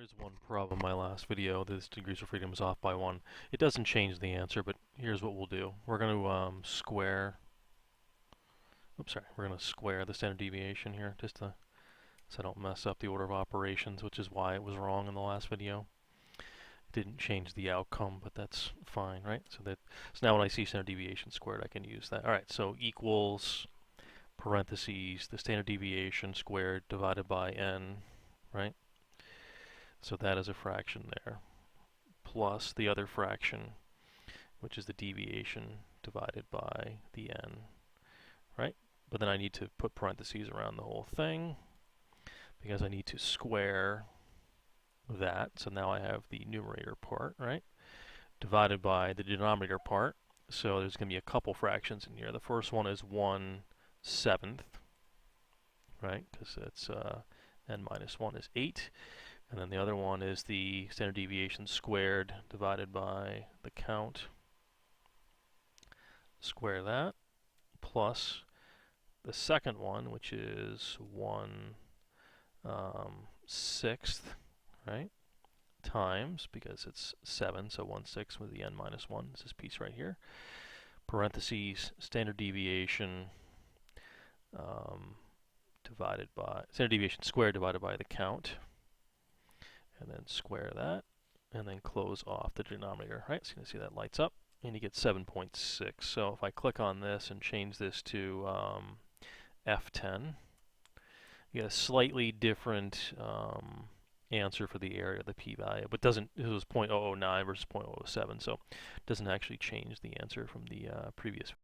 There's one problem in my last video. This degrees of freedom is off by 1. It doesn't change the answer, but here's what we'll do. We're going to square the standard deviation here, just to, so I don't mess up the order of operations, which is why it was wrong in the last video. It didn't change the outcome, but that's fine, right? So now when I see standard deviation squared, I can use that. All right, so equals parentheses the standard deviation squared divided by n, right? So that is a fraction there, plus the other fraction, which is the deviation divided by the n, right? But then I need to put parentheses around the whole thing because I need to square that. So now I have the numerator part, right, divided by the denominator part. So there's going to be a couple fractions in here. The first one is 1/7, right, because it's n minus 1 is 8. And then the other one is the standard deviation squared divided by the count. Square that, plus the second one, which is 1/6, right, times, because it's 7, so 1/6 with the n minus 1, is this piece right here, parentheses, standard deviation standard deviation squared divided by the count, and then square that, and then close off the denominator, right? So you can see that lights up, and you get 7.6. So if I click on this and change this to F10, you get a slightly different answer for the area of the p-value, but it was 0.009 versus 0.007, so it doesn't actually change the answer from the previous